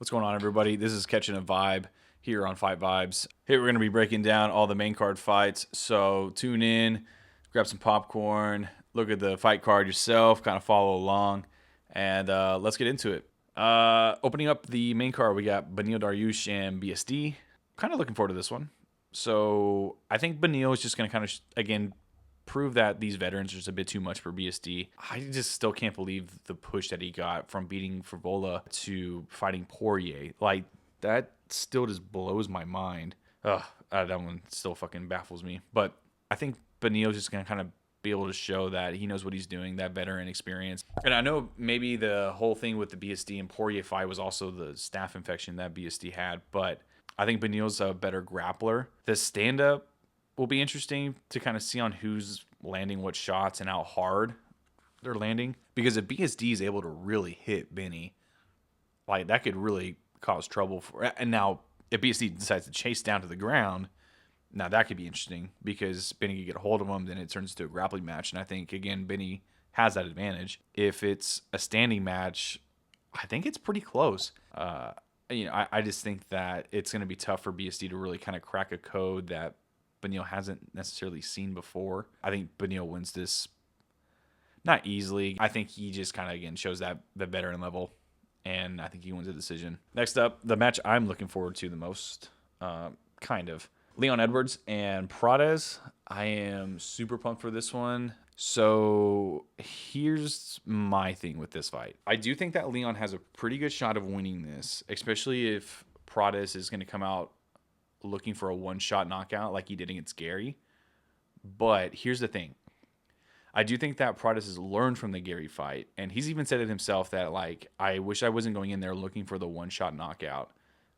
What's going on, everybody? This is Catchin a Vibe here on Fight Vibes. Here we're going to be breaking down all the main card fights, so tune in, grab some popcorn, look at the fight card yourself, kind of follow along, and let's get into it. Opening up the main card, we got Beneil, Dariush, and BSD. Kind of looking forward to this one. So I think Beneil is just going to kind of, again, prove that these veterans are just a bit too much for BSD. I just still can't believe the push that he got from beating Frivola to fighting Poirier. Like, that still just blows my mind. That one still fucking baffles me. But I think Beneil's just going to kind of be able to show that he knows what he's doing, that veteran experience. And I know maybe the whole thing with the BSD and Poirier fight was also the staph infection that BSD had, but I think Beneil's a better grappler. The stand-up will be interesting to kind of see on who's landing what shots and how hard they're landing. Because if BSD is able to really hit Benny, like, that could really cause trouble for. And now, if BSD decides to chase down to the ground, now that could be interesting because Benny could get a hold of him, then it turns into a grappling match. And I think, again, Benny has that advantage. If it's a standing match, I think it's pretty close. I just think that it's going to be tough for BSD to really kind of crack a code that Beneil hasn't necessarily seen before. I think Beneil wins this not easily. I think he just kind of, again, shows that the veteran level, and I think he wins the decision. Next up, the match I'm looking forward to the most, Leon Edwards and Prates. I am super pumped for this one. So here's my thing with this fight. I do think that Leon has a pretty good shot of winning this, especially if Prates is going to come out looking for a one-shot knockout like he did against Gary. But here's the thing. I do think that Prates has learned from the Gary fight, and he's even said it himself that, like, I wish I wasn't going in there looking for the one-shot knockout.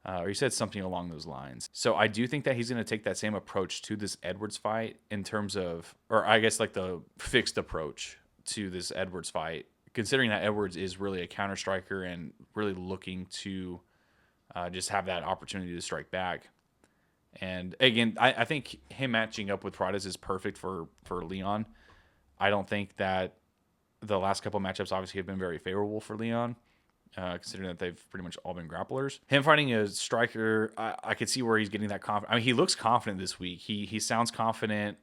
Or he said something along those lines. So I do think that he's going to take that same approach to this Edwards fight in terms of, or I guess like the fixed approach to this Edwards fight, considering that Edwards is really a counter striker and really looking to just have that opportunity to strike back. And again, I think him matching up with Prates is perfect for Leon. I don't think that the last couple matchups obviously have been very favorable for Leon. Considering that they've pretty much all been grapplers. Him fighting a striker, I could see where he's getting that confidence. I mean, he looks confident this week. He sounds confident.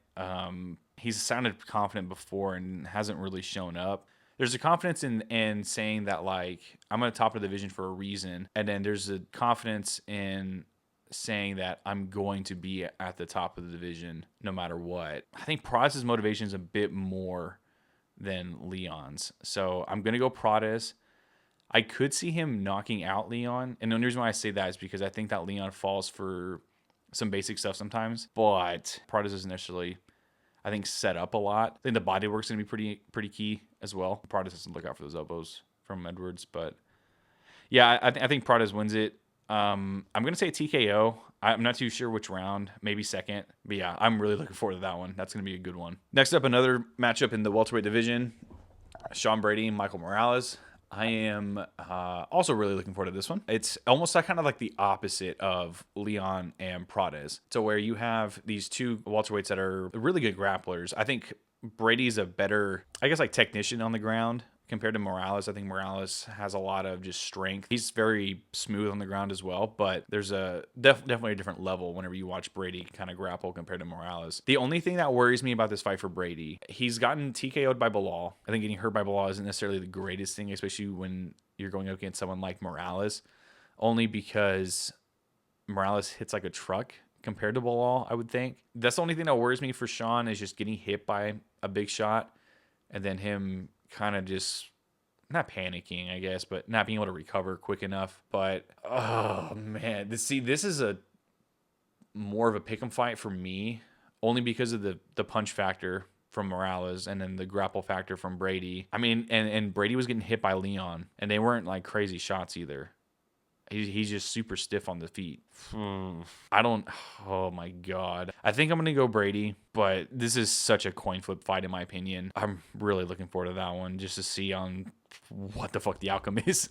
He's sounded confident before and hasn't really shown up. There's a confidence in saying that, like, I'm going to top of the division for a reason. And then there's a confidence in saying that I'm going to be at the top of the division no matter what. I think Prates' motivation is a bit more than Leon's. So I'm going to go Prates. I could see him knocking out Leon. And the only reason why I say that is because I think that Leon falls for some basic stuff sometimes. But Prates isn't necessarily, I think, set up a lot. I think the body work's going to be pretty key as well. Prates has to look out for those elbows from Edwards. But yeah, I think Prates wins it. I'm going to say TKO. I'm not too sure which round, maybe second. But yeah, I'm really looking forward to that one. That's going to be a good one. Next up, another matchup in the welterweight division. Sean Brady and Michael Morales. I am also really looking forward to this one. It's almost like kind of like the opposite of Leon and Prates. So where you have these two welterweights that are really good grapplers. I think Brady's a better, I guess, like technician on the ground compared to Morales. I think Morales has a lot of just strength. He's very smooth on the ground as well, but there's a definitely a different level whenever you watch Brady kind of grapple compared to Morales. The only thing that worries me about this fight for Brady, he's gotten TKO'd by Beneil. I think getting hurt by Beneil isn't necessarily the greatest thing, especially when you're going up against someone like Morales, only because Morales hits like a truck compared to Beneil, I would think. That's the only thing that worries me for Sean is just getting hit by a big shot and then him kind of just not panicking, I guess, but not being able to recover quick enough. But oh man, this is a more of a pick'em fight for me, only because of the punch factor from Morales and then the grapple factor from Brady. I mean, and Brady was getting hit by Leon, and they weren't like crazy shots either. He's just super stiff on the feet. Oh my God. I think I'm going to go Brady, but this is such a coin flip fight in my opinion. I'm really looking forward to that one just to see on what the fuck the outcome is.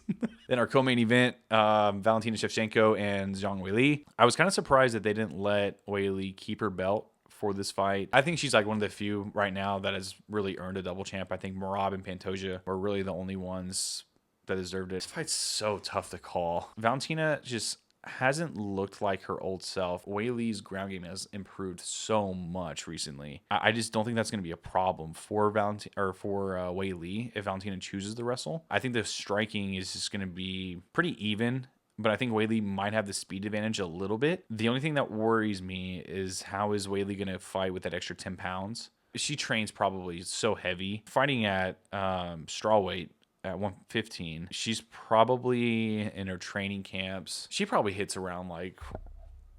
Then our co-main event, Valentina Shevchenko and Zhang Weili. I was kind of surprised that they didn't let Weili keep her belt for this fight. I think she's like one of the few right now that has really earned a double champ. I think Merab and Pantoja were really the only ones that deserved it. This fight's so tough to call. Valentina just hasn't looked like her old self. Weili's ground game has improved so much recently. I just don't think that's going to be a problem for Weili if Valentina chooses to wrestle. I think the striking is just going to be pretty even, but I think Weili might have the speed advantage a little bit. The only thing that worries me is how is Weili going to fight with that extra 10 pounds? She trains probably so heavy. Fighting at strawweight at 115, she's probably in her training camps. She probably hits around like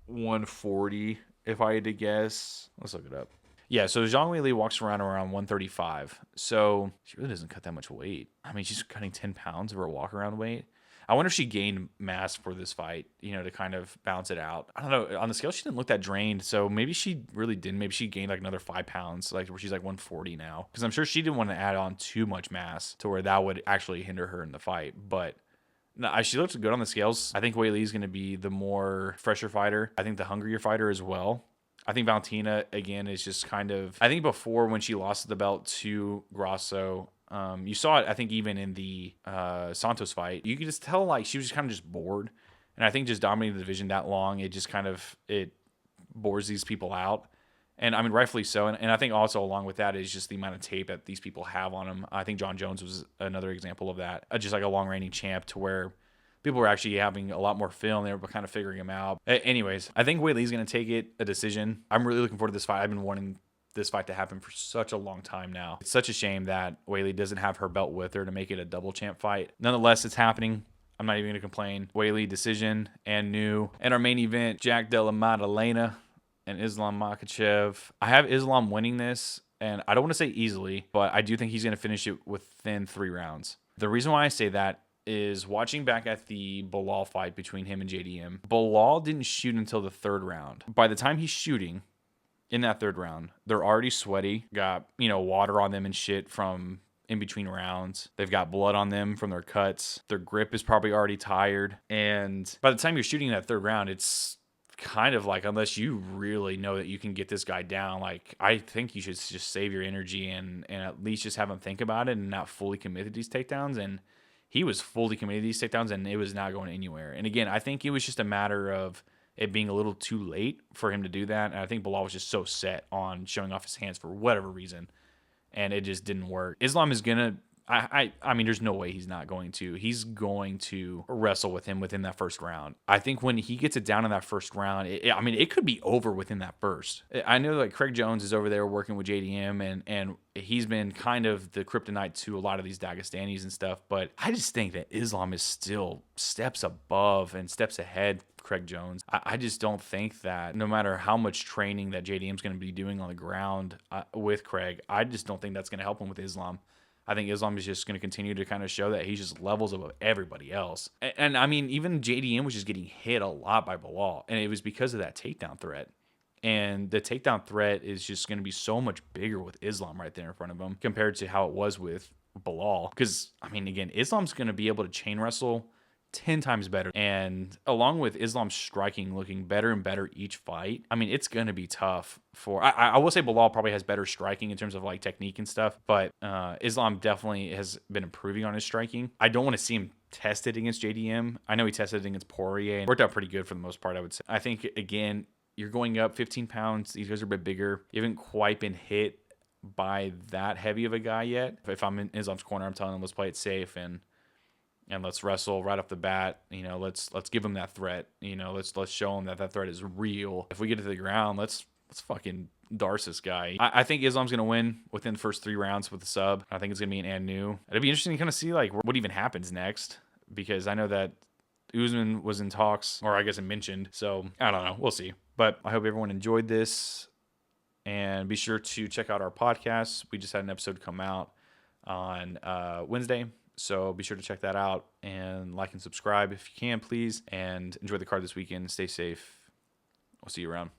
140 if I had to guess. Let's look it up. Yeah, so Zhang Weili walks around 135. So she really doesn't cut that much weight. I mean, she's cutting 10 pounds of her walk around weight. I wonder if she gained mass for this fight, to kind of balance it out. I don't know. On the scale, she didn't look that drained, so maybe she really didn't. Maybe she gained like another 5 pounds, like where she's like 140 now. Because I'm sure she didn't want to add on too much mass to where that would actually hinder her in the fight. But no, she looks good on the scales. I think Weili is going to be the more fresher fighter. I think the hungrier fighter as well. I think Valentina, again, is just kind of... I think before when she lost the belt to Grasso... you saw it, I think, even in the Santos fight. You could just tell, like, she was kind of just bored. And I think just dominating the division that long, it bores these people out. And, I mean, rightfully so. And I think also along with that is just the amount of tape that these people have on them. I think John Jones was another example of that. Just like a long-reigning champ to where people were actually having a lot more film. They were kind of figuring him out. Anyways, I think Weili's going to take it a decision. I'm really looking forward to this fight. I've been wanting this fight to happen for such a long time now. It's such a shame that Weili doesn't have her belt with her to make it a double champ fight. Nonetheless, it's happening. I'm not even going to complain. Weili decision and new. And our main event, Della Maddalena and Islam Makhachev. I have Islam winning this, and I don't want to say easily, but I do think he's going to finish it within 3 rounds. The reason why I say that is watching back at the Beneil fight between him and JDM. Beneil didn't shoot until the 3rd round. By the time he's shooting, in that 3rd round, they're already sweaty, got, water on them and shit from in between rounds. They've got blood on them from their cuts. Their grip is probably already tired. And by the time you're shooting that 3rd round, it's kind of like, unless you really know that you can get this guy down, like, I think you should just save your energy and at least just have him think about it and not fully commit to these takedowns. And he was fully committed to these takedowns, and it was not going anywhere. And again, I think it was just a matter of it being a little too late for him to do that. And I think Beneil was just so set on showing off his hands for whatever reason, and it just didn't work. Islam is going to... I mean, there's no way he's not going to. He's going to wrestle with him within that 1st round. I think when he gets it down in that 1st round, it could be over within that first. I know that Craig Jones is over there working with JDM, and he's been kind of the kryptonite to a lot of these Dagestanis and stuff, but I just think that Islam is still steps above and steps ahead Craig Jones. I just don't think that no matter how much training that JDM is going to be doing on the ground with Craig, I just don't think that's going to help him with Islam. I think Islam is just going to continue to kind of show that he's just levels above everybody else. And I mean, even JDM was just getting hit a lot by Beneil, and it was because of that takedown threat. And the takedown threat is just going to be so much bigger with Islam right there in front of him compared to how it was with Beneil. Because, I mean, again, Islam's going to be able to chain wrestle 10 times better. And along with Islam striking looking better and better each fight, I mean, it's going to be tough for... I will say Beneil probably has better striking in terms of like technique and stuff, but Islam definitely has been improving on his striking. I don't want to see him tested against JDM. I know he tested against Poirier and worked out pretty good for the most part, I would say. I think, again, you're going up 15 pounds. These guys are a bit bigger. You haven't quite been hit by that heavy of a guy yet. If I'm in Islam's corner, I'm telling him, let's play it safe and let's wrestle right off the bat. Let's give him that threat. Let's show him that threat is real. If we get to the ground, let's fucking darce this guy. I think Islam's gonna win within the first 3 rounds with the sub. I think it's gonna be an and new. It'd be interesting to kind of see like what even happens next, because I know that Usman was in talks, or I guess it mentioned. So I don't know. We'll see. But I hope everyone enjoyed this, and be sure to check out our podcast. We just had an episode come out on Wednesday. So be sure to check that out and like and subscribe if you can, please. And enjoy the card this weekend. Stay safe. I'll see you around.